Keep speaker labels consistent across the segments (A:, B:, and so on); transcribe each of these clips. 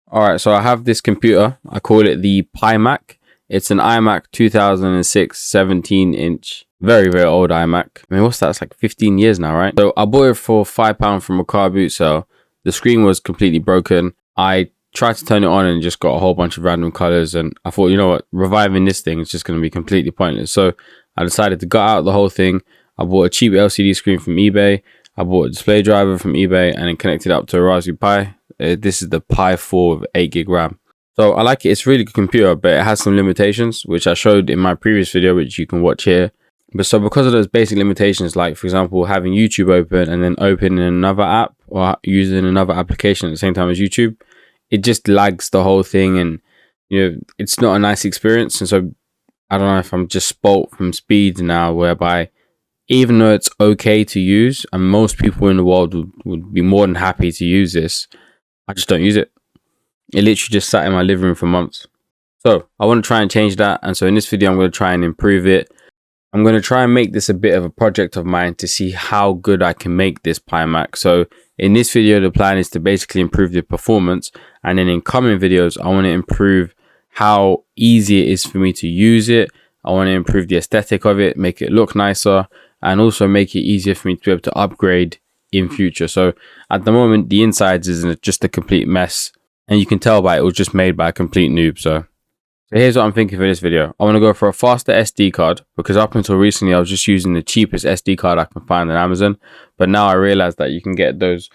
A: Alright, so I have this computer. I call it the PiMac. It's an iMac 2006 17-inch. Very, very old iMac. I mean, what's that? It's like 15 years now, right? So I bought it for £5 from a car boot sale. The screen was completely broken. I tried to turn it on and just got a whole bunch of random colors. And I thought, you know what? Reviving this thing is just going to be completely pointless. So I decided to gut out the whole thing. I bought a cheap LCD screen from eBay. I bought a display driver from eBay and then connected it up to a Raspberry Pi. This is the Pi 4 with 8 gig RAM. So I like it. It's a really good computer, but it has some limitations, which I showed in my previous video, which you can watch here. But so because of those basic limitations, like for example, having YouTube open and then opening another app or using another application at the same time as YouTube, it just lags the whole thing, and you know, it's not a nice experience. And so I don't know if I'm just spoilt from speed now, whereby even though it's okay to use and most people in the world would be more than happy to use this, I just don't use it. It literally just sat in my living room for months. So I want to try and change that. And so in this video, I'm going to try and improve it. I'm going to try and make this a bit of a project of mine to see how good I can make this PiMac. So in this video, the plan is to basically improve the performance. And then in coming videos, I want to improve how easy it is for me to use it. I want to improve the aesthetic of it, make it look nicer, and also make it easier for me to be able to upgrade in future. So at the moment, the insides is just a complete mess, and you can tell by it was just made by a complete noob. So here's what I'm thinking for this video. I want to go for a faster SD card, because up until recently I was just using the cheapest SD card I can find on Amazon, but now I realized that you can get those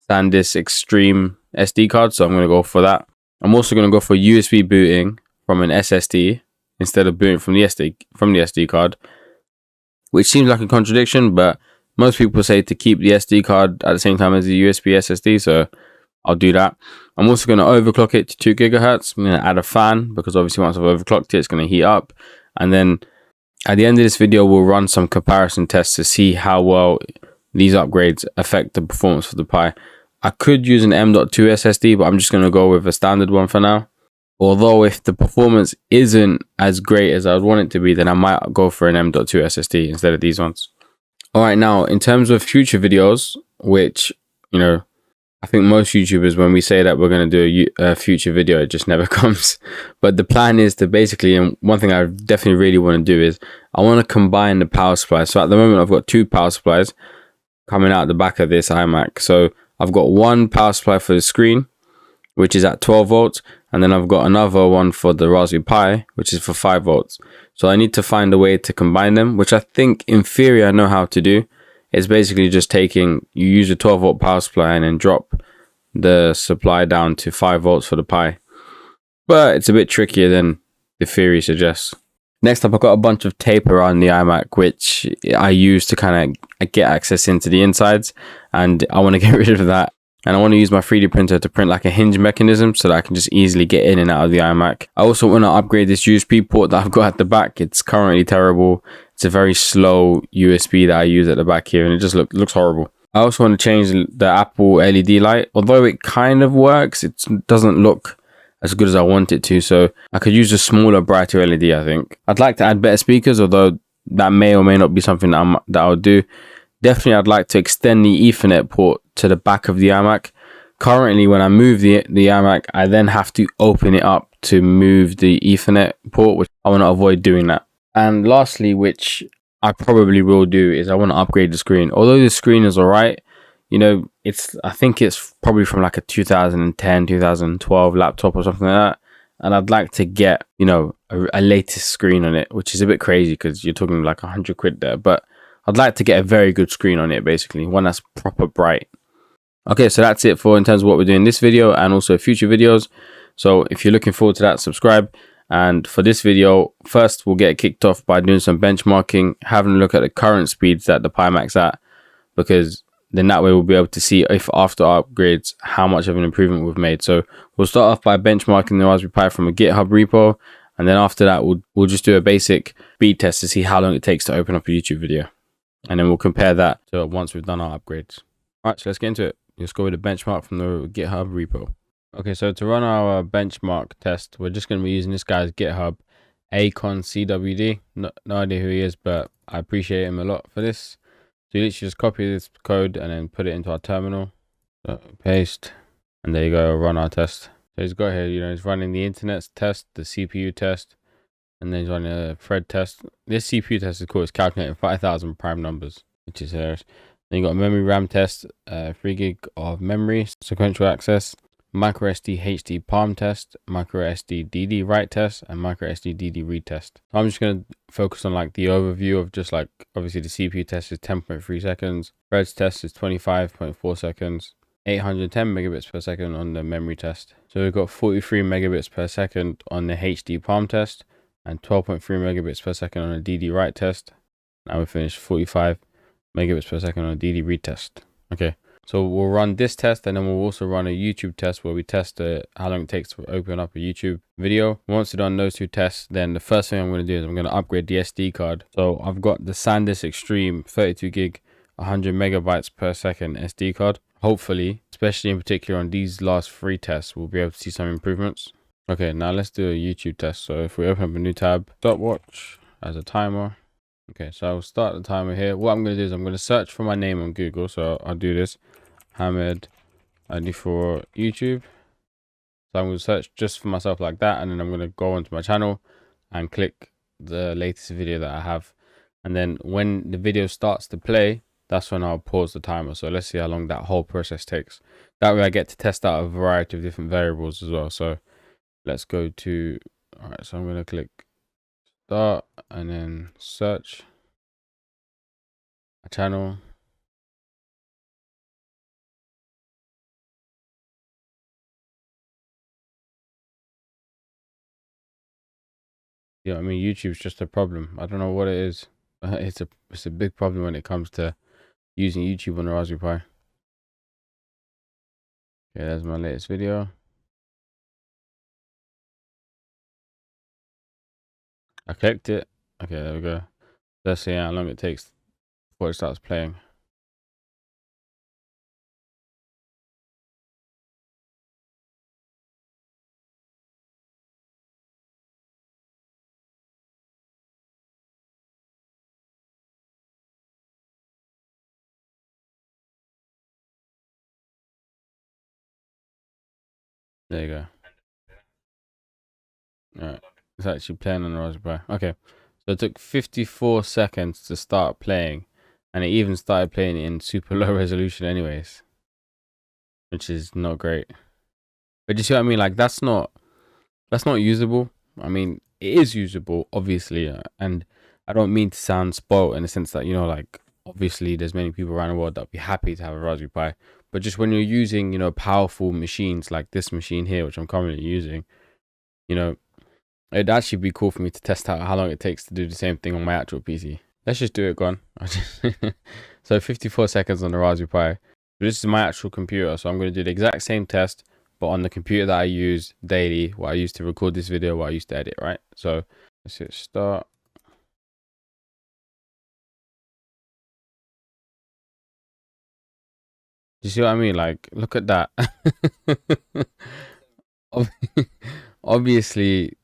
A: SanDisk Extreme SD cards, so I'm going to go for that. I'm also going to go for USB booting from an SSD instead of booting from the SD card, which seems like a contradiction, but most people say to keep the SD card at the same time as the USB SSD, so I'll do that. I'm also going to overclock it to 2 gigahertz. I'm going to add a fan, because obviously once I've overclocked it, it's going to heat up. And then at the end of this video, we'll run some comparison tests to see how well these upgrades affect the performance of the Pi. I could use an M.2 SSD, but I'm just going to go with a standard one for now. Although if the performance isn't as great as I would want it to be, then I might go for an M.2 SSD instead of these ones. Alright, now in terms of future videos, which, you know, I think most YouTubers, when we say that we're going to do a future video, it just never comes. But the plan is to basically, and one thing I definitely really want to do is, I want to combine the power supplies. So at the moment, I've got 2 power supplies coming out the back of this iMac. So I've got one power supply for the screen, which is at 12 volts. And then I've got another one for the Raspberry Pi, which is for 5 volts. So I need to find a way to combine them, which I think in theory I know how to do. It's basically just you use a 12 volt power supply and then drop the supply down to 5 volts for the Pi. But it's a bit trickier than the theory suggests. Next up, I've got a bunch of tape around the iMac, which I use to kind of get access into the insides. And I want to get rid of that. And I want to use my 3D printer to print like a hinge mechanism so that I can just easily get in and out of the iMac. I also want to upgrade this USB port that I've got at the back. It's currently terrible. It's a very slow USB that I use at the back here, and it just looks horrible. I also want to change the Apple LED light. Although it kind of works, it doesn't look as good as I want it to. So I could use a smaller, brighter LED, I think. I'd like to add better speakers, although that may or may not be something that I'll do. Definitely, I'd like to extend the Ethernet port to the back of the iMac. Currently, when I move the iMac, I then have to open it up to move the Ethernet port, which I want to avoid doing that. And lastly, which I probably will do, is I want to upgrade the screen. Although the screen is alright, you know, I think it's probably from like a 2010, 2012 laptop or something like that. And I'd like to get, you know, a latest screen on it, which is a bit crazy because you're talking like 100 quid there. But I'd like to get a very good screen on it, basically. One that's proper bright. Okay, so that's it for in terms of what we're doing in this video and also future videos. So if you're looking forward to that, subscribe. And for this video, first we'll get it kicked off by doing some benchmarking, having a look at the current speeds that the PiMac's at, because then that way we'll be able to see if after upgrades how much of an improvement we've made. So we'll start off by benchmarking the Raspberry Pi from a GitHub repo, and then after that we'll just do a basic speed test to see how long it takes to open up a YouTube video, and then we'll compare that to once we've done our upgrades. All right, so let's get into it. Let's go with a benchmark from the GitHub repo. Okay, so to run our benchmark test, we're just going to be using this guy's GitHub, AconCWD. No idea who he is, but I appreciate him a lot for this. So you literally just copy this code and then put it into our terminal. So paste, and there you go, run our test. So he's got here, you know, he's running the internet test, the CPU test, and then he's running a thread test. This CPU test is cool. It's calculating 5,000 prime numbers, which is hilarious. Then you got a memory RAM test, 3 gig of memory, sequential access, micro SD HD palm test, micro SD DD write test, and micro SD DD read test. So I'm just going to focus on like the overview of just like, obviously the CPU test is 10.3 seconds, threads test is 25.4 seconds, 810 megabits per second on the memory test. So we've got 43 megabits per second on the HD palm test and 12.3 megabits per second on a DD write test. Now we finished 45 megabits per second on a DD read test. Okay, so we'll run this test, and then we'll also run a YouTube test where we test how long it takes to open up a YouTube video. Once we've done those two tests, then the first thing I'm going to do is I'm going to upgrade the SD card. So I've got the SanDisk Extreme 32 gig 100 megabytes per second SD card. Hopefully, especially in particular on these last 3 tests, we'll be able to see some improvements. Okay, now let's do a YouTube test. So if we open up a new tab, stopwatch as a timer. Okay, so I'll start the timer here. What I'm going to do is I'm going to search for my name on Google. So I'll do this, Hamid Adefuwa YouTube. So I'm going to search just for myself like that, and then I'm going to go onto my channel and click the latest video that I have. And then when the video starts to play, that's when I'll pause the timer. So let's see how long that whole process takes. That way I get to test out a variety of different variables as well. So let's go to, all right, so I'm going to click start and then search a channel. Yeah, I mean, YouTube's just a problem. I don't know what it is. It's a big problem when it comes to using YouTube on the Raspberry Pi. Okay, there's my latest video. I clicked it. Okay, there we go. Let's see how long it takes before it starts playing. There you go. All right, it's actually playing on the Raspberry Pi. Okay, so it took 54 seconds to start playing, and it even started playing in super low resolution anyways, which is not great. But you see what I mean? Like that's not usable. I mean, it is usable, obviously, and I don't mean to sound spoiled in the sense that, you know, like obviously there's many people around the world that'll be happy to have a Raspberry Pi, but just when you're using, you know, powerful machines like this machine here, which I'm currently using, you know, it'd actually be cool for me to test out how long it takes to do the same thing on my actual PC. Let's just do it, go on. So 54 seconds on the Raspberry Pi. This is my actual computer, so I'm going to do the exact same test, but on the computer that I use daily, what I use to record this video, what I used to edit, right? So let's hit start. Do you see what I mean? Like, look at that. Obviously,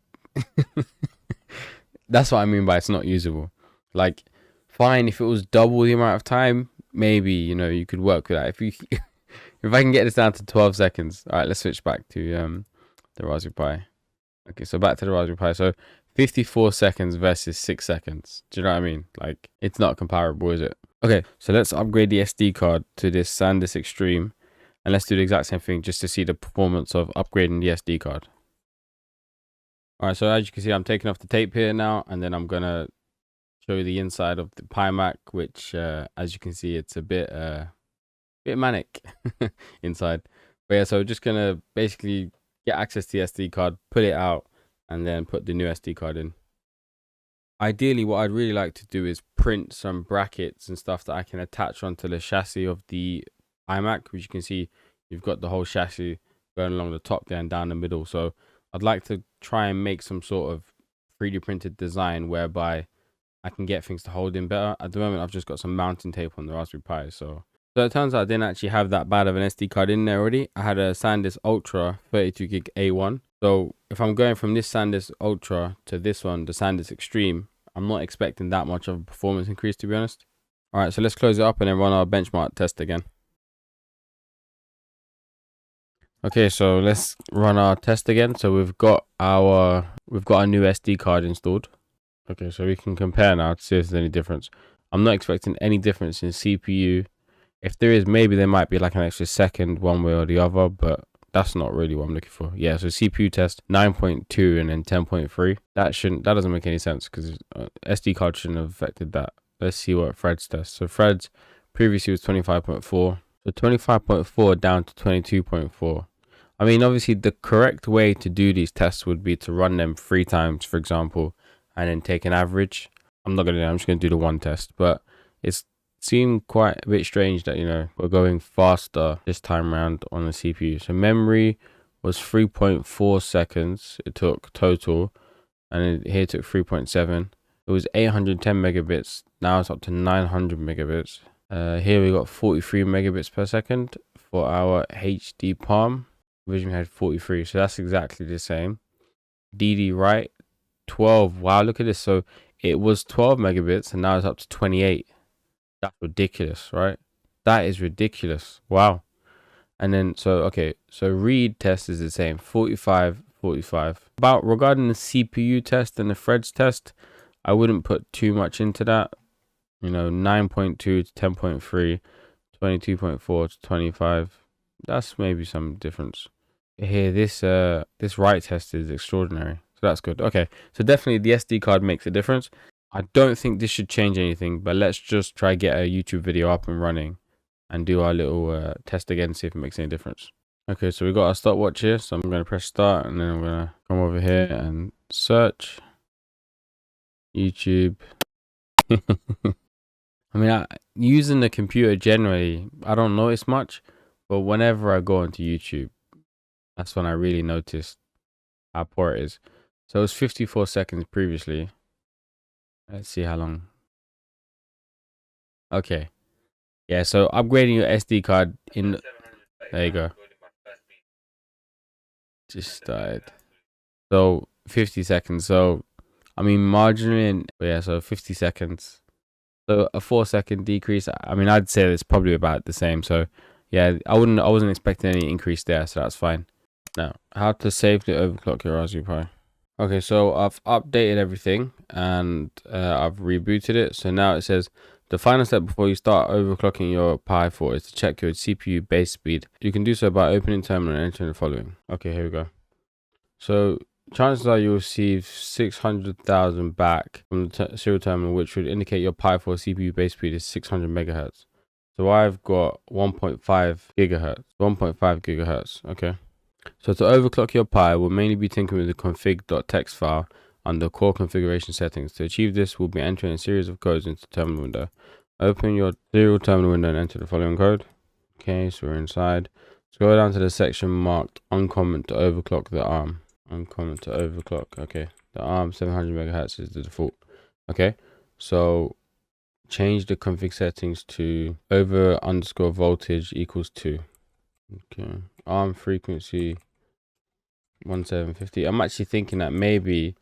A: that's what I mean by it's not usable. Like, fine, if it was double the amount of time, maybe, you know, you could work with that. If you if I can get this down to 12 seconds. All right, let's switch back to the Raspberry Pi. Okay, so back to the Raspberry Pi. So 54 seconds versus 6 seconds. Do you know what I mean? Like, it's not comparable, is it? Okay, so let's upgrade the SD card to this SanDisk Extreme, and let's do the exact same thing just to see the performance of upgrading the SD card. All right, so as you can see, I'm taking off the tape here now, and then I'm gonna show you the inside of the PiMac, which, as you can see, it's a bit manic inside. But yeah, so we're just gonna basically get access to the SD card, pull it out, and then put the new SD card in. Ideally, what I'd really like to do is print some brackets and stuff that I can attach onto the chassis of the iMac, which you can see you've got the whole chassis going along the top there and down the middle. So I'd like to try and make some sort of 3D printed design whereby I can get things to hold in better. At the moment, I've just got some mounting tape on the Raspberry Pi. So it turns out I didn't actually have that bad of an SD card in there already. I had a SanDisk Ultra 32 gig A1. So if I'm going from this SanDisk Ultra to this one, the SanDisk Extreme, I'm not expecting that much of a performance increase, to be honest. All right, so let's close it up and then run our benchmark test again. Okay, so let's run our test again. So we've got our new SD card installed. Okay, so we can compare now to see if there's any difference. I'm not expecting any difference in CPU. If there is, maybe there might be like an extra second one way or the other, but that's not really what I'm looking for. Yeah, so CPU test 9.2 and then 10.3. That doesn't make any sense because SD card shouldn't have affected that. Let's see what Fred's test. So Fred's previously was 25.4. So 25.4 down to 22.4. I mean, obviously the correct way to do these tests would be to run them 3 times, for example, and then take an average. I'm just gonna do the one test, but it's seemed quite a bit strange that, you know, we're going faster this time around on the CPU. So memory was 3.4 seconds it took total, and here it took 3.7. It was 810 megabits. Now it's up to 900 megabits. Here we got 43 megabits per second for our HD Palm. Originally had 43, so that's exactly the same. DD write 12. Wow, look at this. So it was 12 megabits and now it's up to 28. That's ridiculous, right? That is ridiculous. Wow. And then so read test is the same, 45. About regarding the CPU test and the Fred's test, I wouldn't put too much into that. You know, 9.2 to 10.3, 22.4 to 25. That's maybe some difference. Here, this write test is extraordinary. So that's good. Okay, so definitely the SD card makes a difference. I don't think this should change anything, but let's just try get a YouTube video up and running and do our little test again, see if it makes any difference. Okay, so we got our stopwatch here, so I'm going to press start and then I'm going to come over here and search YouTube. I mean, using the computer generally, I don't notice much, but whenever I go onto YouTube, that's when I really noticed how poor it is. So it was 54 seconds previously. Let's see how long. Okay. Yeah, so upgrading your SD card in... There you go. Just started. So 50 seconds. So, I mean, marginally, yeah, so 50 seconds. So a 4-second decrease. I mean, I'd say it's probably about the same. So yeah, I wasn't expecting any increase there, so that's fine. Now, how to safely overclock your Raspberry Pi. Okay, so I've updated everything and I've rebooted it. So now it says the final step before you start overclocking your Pi 4 is to check your CPU base speed. You can do so by opening terminal and entering the following. Okay, here we go. So chances are you'll receive 600,000 back from the serial terminal, which would indicate your Pi 4 CPU base speed is 600 megahertz. So I've got 1.5 gigahertz. 1.5 gigahertz. Okay. So to overclock your Pi, we'll mainly be tinkering with the config.txt file under core configuration settings. To achieve this, we'll be entering a series of codes into the terminal window. Open your serial terminal window and enter the following code. Okay, so we're inside. Scroll down to the section marked uncommon to overclock the ARM. Uncommon to overclock. Okay, the ARM 700 megahertz is the default. Okay, so change the config settings to over_voltage equals 2. Okay, ARM frequency 1750. I'm actually thinking that maybe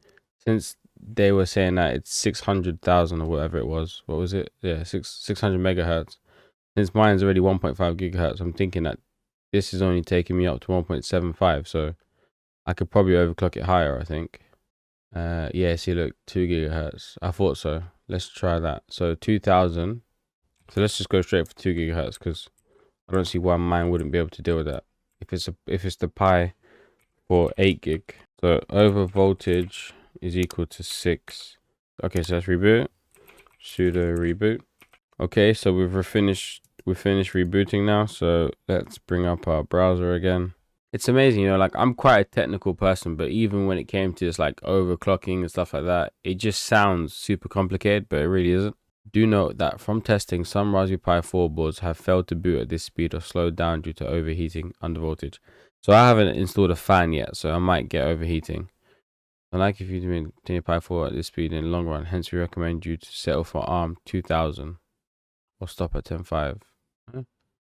A: since they were saying that it's 600,000 or whatever it was, what was it? Yeah, 600 megahertz. Since mine's already 1.5 gigahertz, I'm thinking that this is only taking me up to 1.75, so I could probably overclock it higher, I think. Yeah, see, look, 2 gigahertz. I thought so. Let's try that. So 2000. So let's just go straight for 2 gigahertz because I don't see why mine wouldn't be able to deal with that. If it's the Pi for 8 gig. So over voltage is equal to 6. Okay, so let's reboot. Sudo reboot. Okay, so we've finished rebooting now. So let's bring up our browser again. It's amazing, you know, like I'm quite a technical person, but even when it came to this like overclocking and stuff like that, it just sounds super complicated, but it really isn't. Do note that from testing, some Raspberry Pi 4 boards have failed to boot at this speed or slowed down due to overheating under voltage. So I haven't installed a fan yet, so I might get overheating. Unlike if you maintain Pi 4 at this speed in the long run, hence we recommend you to settle for ARM 2000 or stop at 10.5. Huh?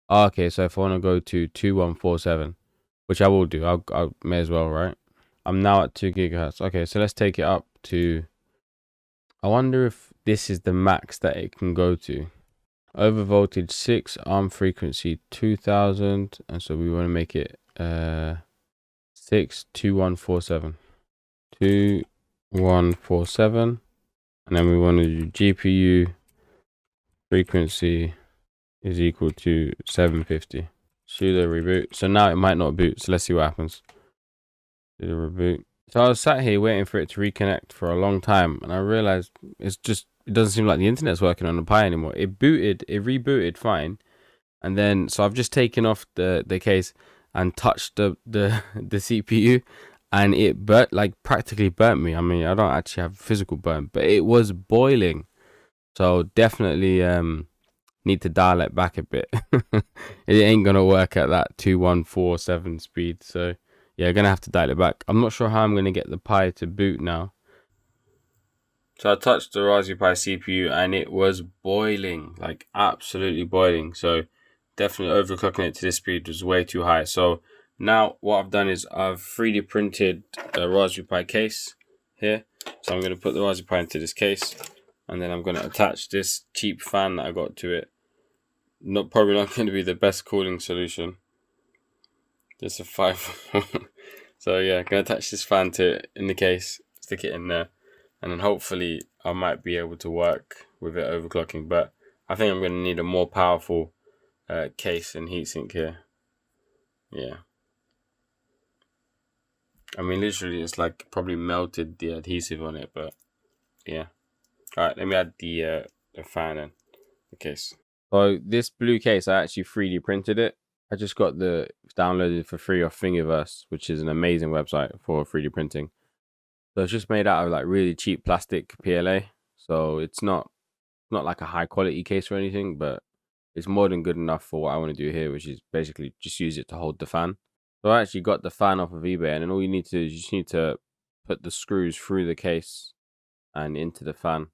A: Oh, okay, so if I want to go to 2147, which I will do, I may as well, right? I'm now at 2 gigahertz. Okay, so let's take it up to, I wonder if this is the max that it can go to. Over voltage 6, ARM frequency 2000, and so we want to make it 62147. 2147. And then we want to do GPU frequency is equal to 750. Sudo reboot. So now it might not boot. So let's see what happens. Sudo reboot. So I was sat here waiting for it to reconnect for a long time, and I realized it doesn't seem like the internet's working on the Pi anymore. It rebooted fine, and then so I've just taken off the case and touched the CPU, and it practically burnt me. I mean, I don't actually have physical burn, but it was boiling. So definitely need to dial it back a bit. It ain't gonna work at that 2147 speed. So yeah, gonna have to dial it back. I'm not sure how I'm gonna get the Pi to boot now. So I touched the Raspberry Pi CPU and it was boiling, like absolutely boiling. So definitely overclocking it to this speed was way too high. So now what I've done is I've 3D printed the Raspberry Pi case here. So I'm going to put the Raspberry Pi into this case, and then I'm going to attach this cheap fan that I got to it. Probably not going to be the best cooling solution. Just a 5. So yeah, I'm going to attach this fan to it in the case, stick it in there, and then hopefully I might be able to work with it overclocking. But I think I'm going to need a more powerful case and heatsink here. Yeah. I mean, literally, it's like probably melted the adhesive on it, but yeah. All right, let me add the fan in the case. So this blue case, I actually 3D printed it. I just got downloaded for free off Thingiverse, which is an amazing website for 3D printing. So it's just made out of like really cheap plastic PLA. So it's not like a high quality case or anything, but it's more than good enough for what I want to do here, which is basically just use it to hold the fan. So I actually got the fan off of eBay, and then all you need to do is you just need to put the screws through the case and into the fan.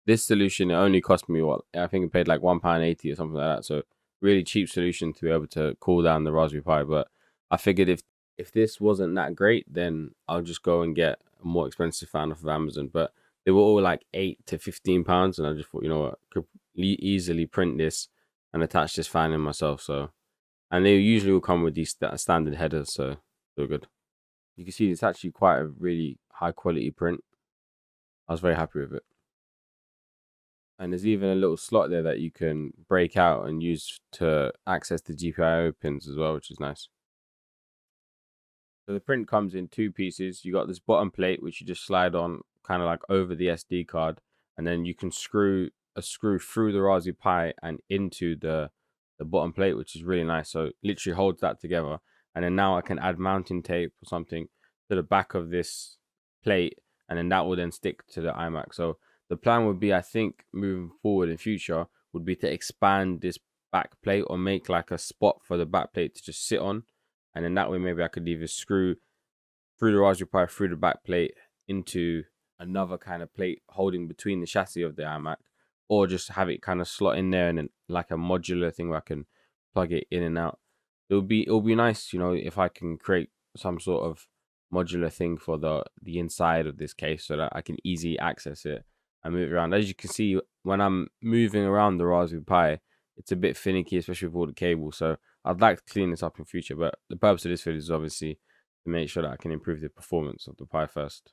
A: This solution, it only cost me I think I paid like £1.80 or something like that. So really cheap solution to be able to cool down the Raspberry Pi. But I figured if this wasn't that great, then I'll just go and get a more expensive fan off of Amazon. But they were all like £8 to £15, and I just thought, you know what, I could easily print this and attach this fan in myself. So, and they usually will come with these standard headers, so they're good. You can see it's actually quite a really high quality print. I was very happy with it. And there's even a little slot there that you can break out and use to access the GPIO pins as well, which is nice. So the print comes in 2 pieces. You got this bottom plate, which you just slide on kind of like over the SD card, and then you can screw a screw through the Raspberry Pi and into the bottom plate, which is really nice. So it literally holds that together. And then now I can add mounting tape or something to the back of this plate, and then that will then stick to the iMac. So the plan would be, I think, moving forward in future, would be to expand this back plate or make like a spot for the back plate to just sit on. And then that way, maybe I could either screw through the Raspberry Pi through the back plate into another kind of plate holding between the chassis of the iMac, or just have it kind of slot in there and then like a modular thing where I can plug it in and out. It'll be nice, you know, if I can create some sort of modular thing for the inside of this case so that I can easily access it and move it around. As you can see, when I'm moving around the Raspberry Pi, it's a bit finicky, especially with all the cables. So I'd like to clean this up in future, but the purpose of this video is obviously to make sure that I can improve the performance of the Pi first.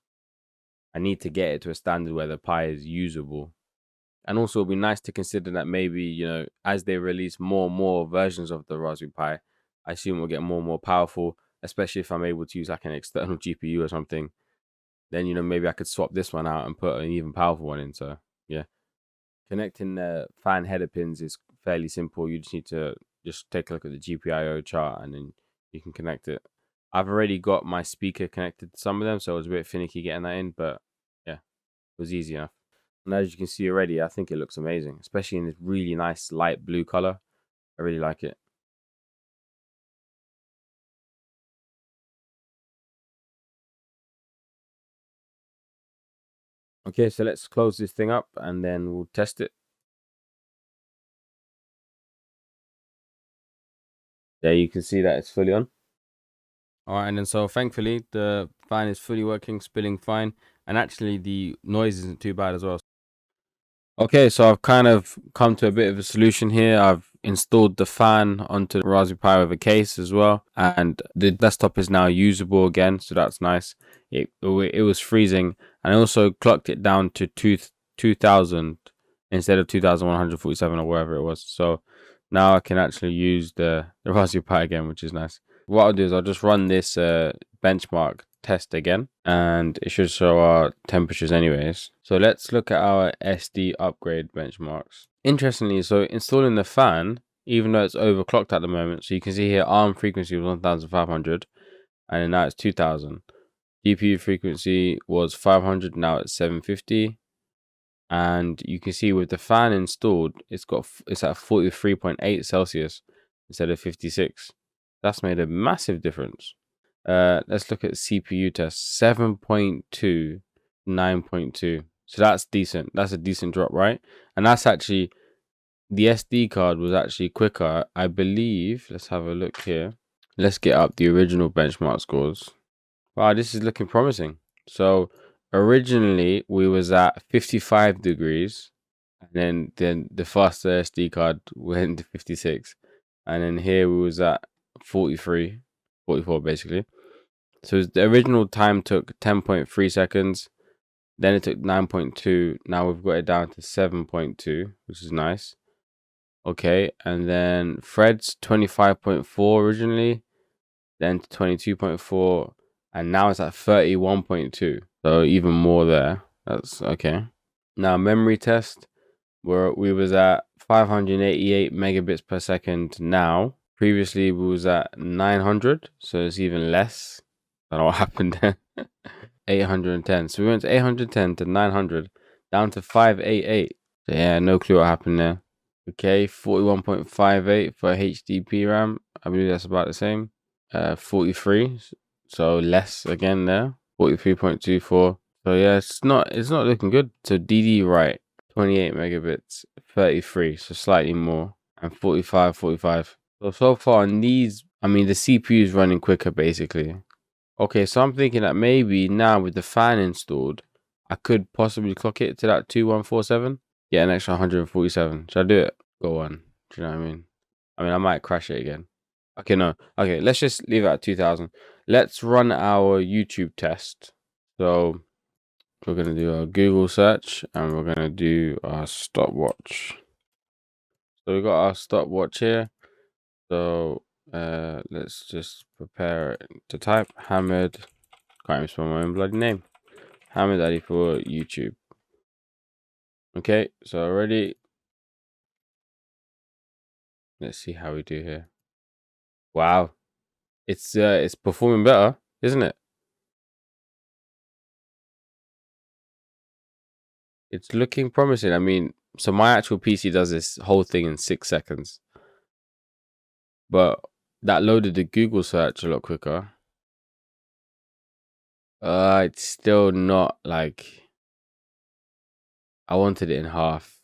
A: I need to get it to a standard where the Pi is usable. And also, it'll be nice to consider that maybe, you know, as they release more and more versions of the Raspberry Pi, I assume we'll get more and more powerful, especially if I'm able to use like an external GPU or something. Then, you know, maybe I could swap this one out and put an even powerful one in. So, yeah. Connecting the fan header pins is fairly simple. You just need to just take a look at the GPIO chart and then you can connect it. I've already got my speaker connected to some of them, so it was a bit finicky getting that in, but yeah, it was easy enough. And as you can see already, I think it looks amazing, especially in this really nice light blue color. I really like it. Okay, so let's close this thing up and then we'll test it. There you can see that it's fully on. All right, and then so thankfully the fan is fully working, spilling fine, and actually the noise isn't too bad as well. Okay, so I've kind of come to a bit of a solution here. I've installed the fan onto the Raspberry Pi with a case as well, and the desktop is now usable again, so that's nice. It was freezing, and I also clocked it down to 2000 instead of 2147 or wherever it was. So now I can actually use the Raspberry Pi again, which is nice. What I'll do is I'll just run this benchmark test again, and it should show our temperatures anyways. So let's look at our SD upgrade benchmarks. Interestingly, so installing the fan, even though it's overclocked at the moment, so you can see here ARM frequency was 1500 and then now it's 2000. GPU frequency was 500, now it's 750. And you can see with the fan installed, it's at 43.8 Celsius instead of 56. That's made a massive difference. Let's look at CPU test. 7.2, 9.2. So that's decent. That's a decent drop, right? And that's actually, the SD card was actually quicker, I believe. Let's have a look here. Let's get up the original benchmark scores. Wow, this is looking promising. So originally we was at 55 degrees, and then the faster SD card went to 56, and then here we was at 43, 44 basically. So the original time took 10.3 seconds, then it took 9.2. Now we've got it down to 7.2, which is nice. Okay, and then threads 25.4 originally, then to 22.4, and now it's at 31.2. So even more there. That's okay. Now memory test, where we was at 588 megabits per second now. Previously we was at 900, so it's even less. I don't know what happened there. 810. So we went to 810 to 900, down to 588. So yeah, no clue what happened there. Okay, 41.58 for HDP RAM. I believe that's about the same. 43, so less again there. 43.24. So yeah, it's not looking good. So DD right, 28 megabits, 33, so slightly more, and 45. So far on these, I mean the CPU is running quicker basically. Okay, so I'm thinking that maybe now with the fan installed, I could possibly clock it to that 2147. Get an extra 147. Should I do it? Go on. Do you know what I mean? I might crash it again. Okay, no. Okay, let's just leave it at 2000. Let's run our YouTube test. So we're going to do a Google search and we're going to do our stopwatch. So we got our stopwatch here. So let's just prepare to type Hamid. Can't even spell my own bloody name. Hamid Adefuwa YouTube. Okay, so ready. Let's see how we do here. Wow, it's performing better, isn't it? It's looking promising. I mean, so my actual PC does this whole thing in 6 seconds, but that loaded the Google search a lot quicker. It's still not like I wanted it in half.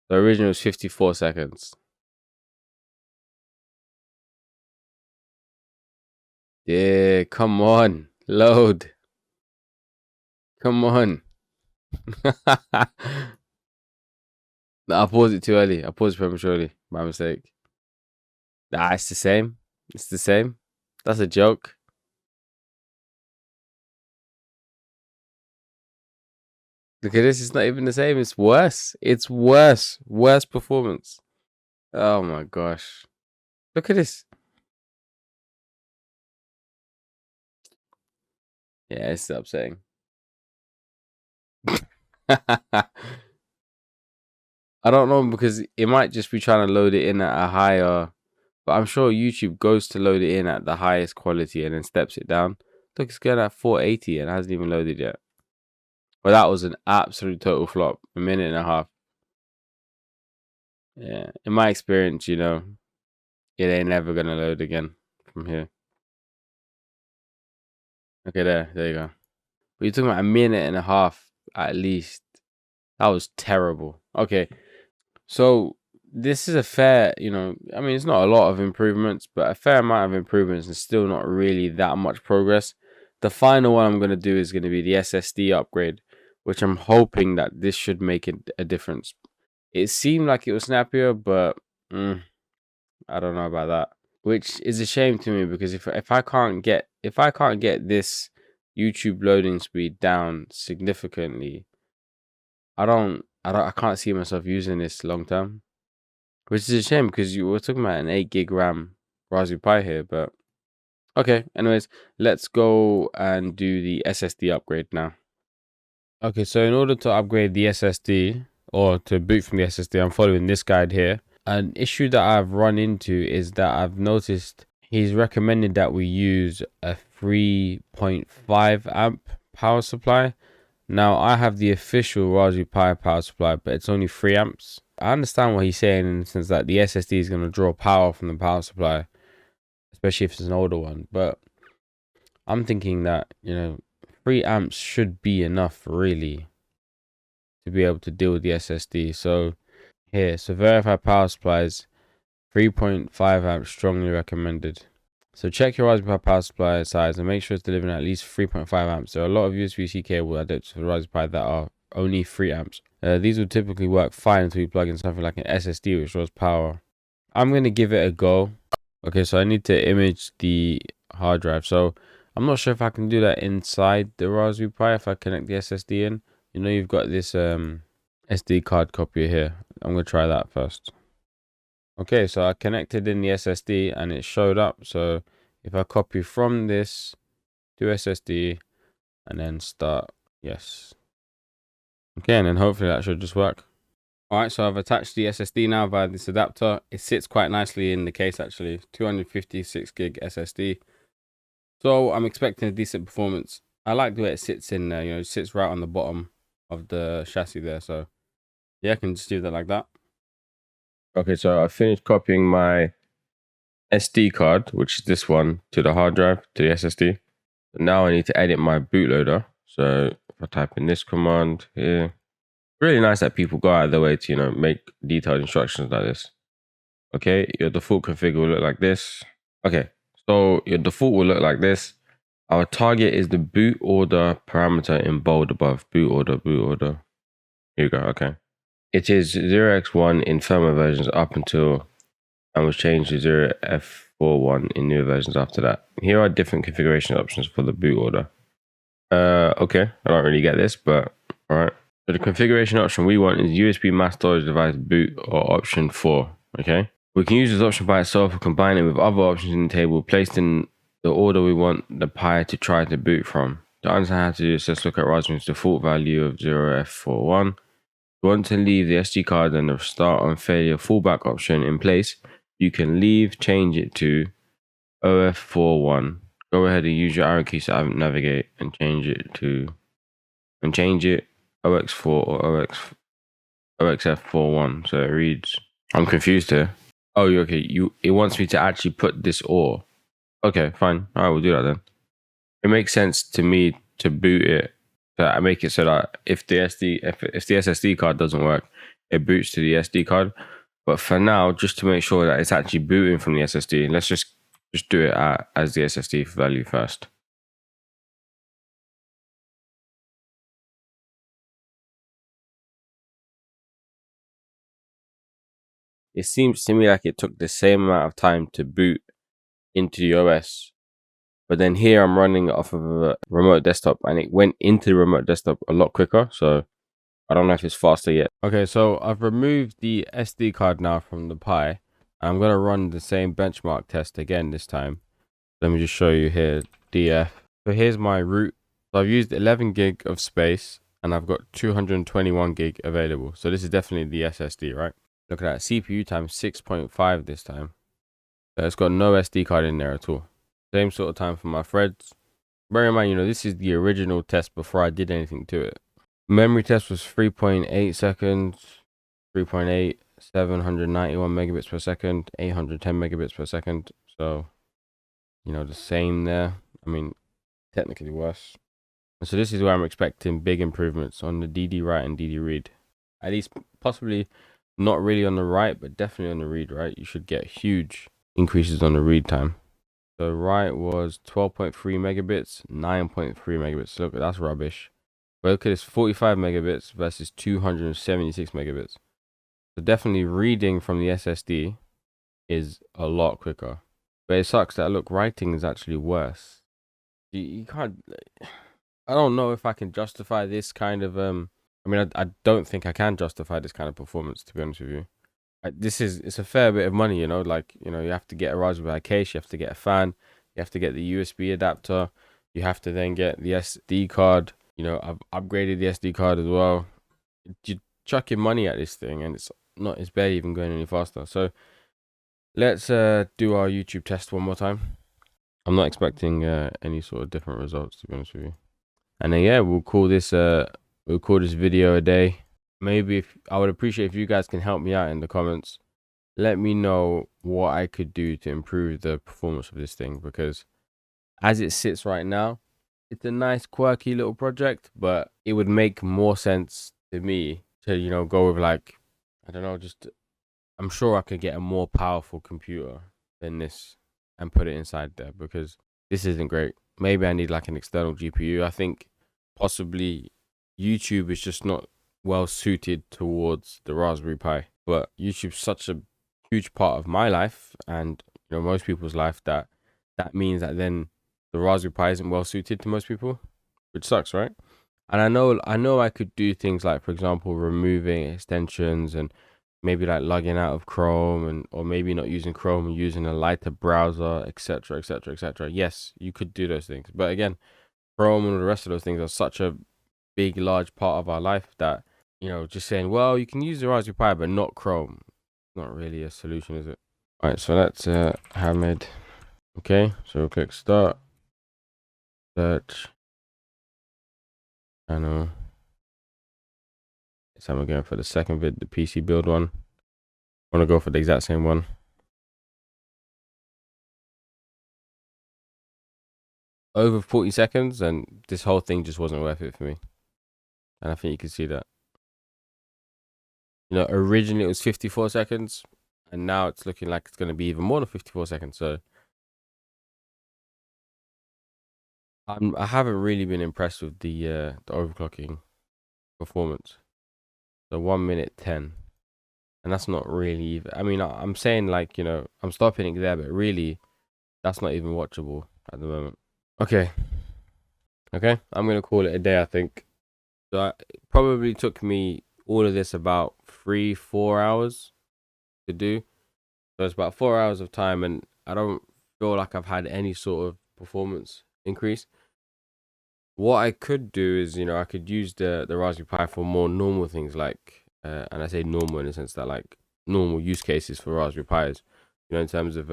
A: The original was 54 seconds. Yeah, come on, load. Come on. No, I paused it too early. I paused it prematurely by mistake. Nah, it's the same. It's the same. That's a joke. Look at this. It's not even the same. It's worse. It's worse. Worse performance. Oh my gosh. Look at this. Yeah, it's upsetting. I don't know, because it might just be trying to load it in at a higher, but I'm sure YouTube goes to load it in at the highest quality and then steps it down. Look, it's going at 480 and hasn't even loaded yet. Well, that was an absolute total flop. A minute and a half. Yeah, in my experience, you know, it ain't never going to load again from here. Okay, there you go. But you're talking about a minute and a half at least. That was terrible. Okay, so this is a fair, you know, I mean, it's not a lot of improvements, but a fair amount of improvements and still not really that much progress. The final one I'm going to do is going to be the SSD upgrade, which I'm hoping that this should make a difference. It seemed like it was snappier, but I don't know about that. Which is a shame to me, because if I can't get this YouTube loading speed down significantly, I can't see myself using this long term. Which is a shame, because you were talking about an 8 gig RAM Raspberry Pi here, but okay. Anyways, let's go and do the SSD upgrade now. Okay, so in order to upgrade the SSD or to boot from the SSD, I'm following this guide here. An issue that I've run into is that I've noticed he's recommended that we use a 3.5 amp power supply. Now, I have the official Raspberry Pi power supply, but it's only 3 amps. I understand what he's saying in the sense that the SSD is going to draw power from the power supply, especially if it's an older one. But I'm thinking that, 3 amps should be enough, really, to be able to deal with the SSD. So here, so verified power supplies, 3.5 amps strongly recommended. So check your Raspberry Pi power supply size and make sure it's delivering at least 3.5 amps. There are a lot of USB-C cable adapters for the Raspberry Pi that are only 3 amps. These will typically work fine until you plug in something like an SSD which draws power. I'm going to give it a go. Okay, so I need to image the hard drive. So I'm not sure if I can do that inside the Raspberry Pi if I connect the SSD in. You've got this SD card copier here. I'm going to try that first. Okay, so I connected in the SSD and it showed up. So if I copy from this to SSD and then start, yes. Okay, and then hopefully that should just work. Alright, so I've attached the SSD now via this adapter. It sits quite nicely in the case actually, 256 gig SSD. So I'm expecting a decent performance. I like the way it sits in there, it sits right on the bottom of the chassis there. So yeah, I can just do that like that. Okay, so I finished copying my SD card, which is this one, to the hard drive, to the SSD. Now I need to edit my bootloader. So if I type in this command here, really nice that people go out of their way to, make detailed instructions like this. Okay, your default config will look like this. Okay, so your default will look like this. Our target is the boot order parameter in bold above. Boot order. Here you go, okay. It is 0x1 in firmware versions up until, and was changed to 0f41 in newer versions after that. Here are different configuration options for the boot order. Okay, I don't really get this, but all right. So the configuration option we want is USB mass storage device boot, or option 4, okay? We can use this option by itself or combine it with other options in the table placed in the order we want the Pi to try to boot from. To understand how to do this, let's look at Raspberry's default value of 0f41. You want to leave the SD card and the start on failure fallback option in place. You can change it to OF41. Go ahead and use your arrow keys to navigate and change it OX4 or OXF41. So it reads, I'm confused here. Oh, okay. It wants me to actually put this OR. Okay, fine. All right, we'll do that then. It makes sense to me to boot it. So I make it so that if the SSD card doesn't work, it boots to the SD card. But for now, just to make sure that it's actually booting from the SSD, let's just do it as the SSD value first. It seems to me like it took the same amount of time to boot into the OS. But then here I'm running off of a remote desktop and it went into the remote desktop a lot quicker. So I don't know if it's faster yet. Okay, so I've removed the SD card now from the Pi. I'm going to run the same benchmark test again this time. Let me just show you here, DF. So here's my root. So I've used 11 gig of space and I've got 221 gig available. So this is definitely the SSD, right? Look at that, CPU time 6.5 this time. So it's got no SD card in there at all. Same sort of time for my threads. Bear in mind, this is the original test before I did anything to it. Memory test was 3.8 seconds, 3.8, 791 megabits per second, 810 megabits per second. So, the same there. I mean, technically worse. And so this is where I'm expecting big improvements on the DD write and DD read. At least possibly not really on the write, but definitely on the read, right? You should get huge increases on the read time. So write was 12.3 megabits, 9.3 megabits. Look, that's rubbish. But look at this, 45 megabits versus 276 megabits. So definitely reading from the SSD is a lot quicker. But it sucks that, look, writing is actually worse. You can't. I don't know if I can justify this kind of I mean, I don't think I can justify this kind of performance, to be honest with you. It's a fair bit of money, you know. Like, you know, you have to get a Raspberry Pi case, you have to get a fan, you have to get the USB adapter, you have to then get the SD card. You know, I've upgraded the SD card as well. You're chucking money at this thing, and it's barely even going any faster. So let's do our YouTube test one more time. I'm not expecting any sort of different results, to be honest with you. And then yeah, we'll call this video a day. Maybe if I would appreciate if you guys can help me out in the comments. Let me know what I could do to improve the performance of this thing, because as it sits right now, it's a nice quirky little project, but it would make more sense to me to, you know, go with, like, I don't know, just I'm sure I could get a more powerful computer than this and put it inside there, because this isn't great. Maybe I need like an external GPU. I think possibly YouTube is just not well suited towards the Raspberry Pi, but YouTube's such a huge part of my life, and you know, most people's life, that means that then the Raspberry Pi isn't well suited to most people, which sucks, right? And I know I could do things like, for example, removing extensions and maybe like logging out of Chrome, and or maybe not using Chrome and using a lighter browser, etc., etc., etc. Yes, you could do those things, but again, Chrome and the rest of those things are such a big, large part of our life that, you know, just saying, well, you can use the Raspberry Pi but not Chrome, not really a solution, is it? All right, so that's Hamid. Okay, so we'll click start, search, channel. This time we're going for the second vid, the PC build one. I want to go for the exact same one. Over 40 seconds, and this whole thing just wasn't worth it for me. And I think you can see that. You know, originally it was 54 seconds, and now it's looking like it's going to be even more than 54 seconds. So I haven't really been impressed with the overclocking performance. So 1 minute 10, and that's not really even, I mean, I'm saying, like, you know, I'm stopping it there, but really that's not even watchable at the moment. Okay, I'm gonna call it a day, I think. So it probably took me all of this about 3-4 hours to do. So it's about 4 hours of time, and I don't feel like I've had any sort of performance increase. What I could do is, you know, I could use the Raspberry Pi for more normal things, like, and I say normal in the sense that, like, normal use cases for Raspberry Pis, you know, in terms of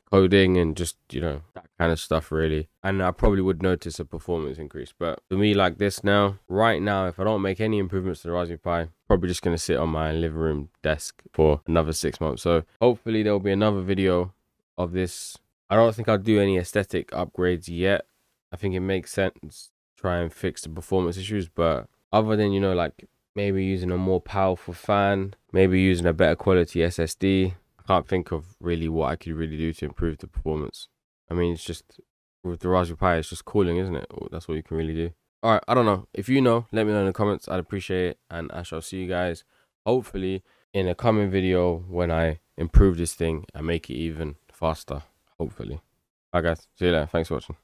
A: coding and just, you know, that kind of stuff, really. And I probably would notice a performance increase. But for me, like this now, right now, if I don't make any improvements to the Raspberry Pi, probably just going to sit on my living room desk for another 6 months. So hopefully there'll be another video of this. I don't think I'll do any aesthetic upgrades yet. I think it makes sense try and fix the performance issues, but other than, you know, like maybe using a more powerful fan, maybe using a better quality SSD, I can't think of really what I could really do to improve the performance. I mean, it's just, with the Raspberry Pi, it's just cooling, isn't it? That's what you can really do. All right, I don't know. If you know, let me know in the comments. I'd appreciate it, and I shall see you guys hopefully in a coming video when I improve this thing and make it even faster, hopefully. Bye guys, see you later. Thanks for watching.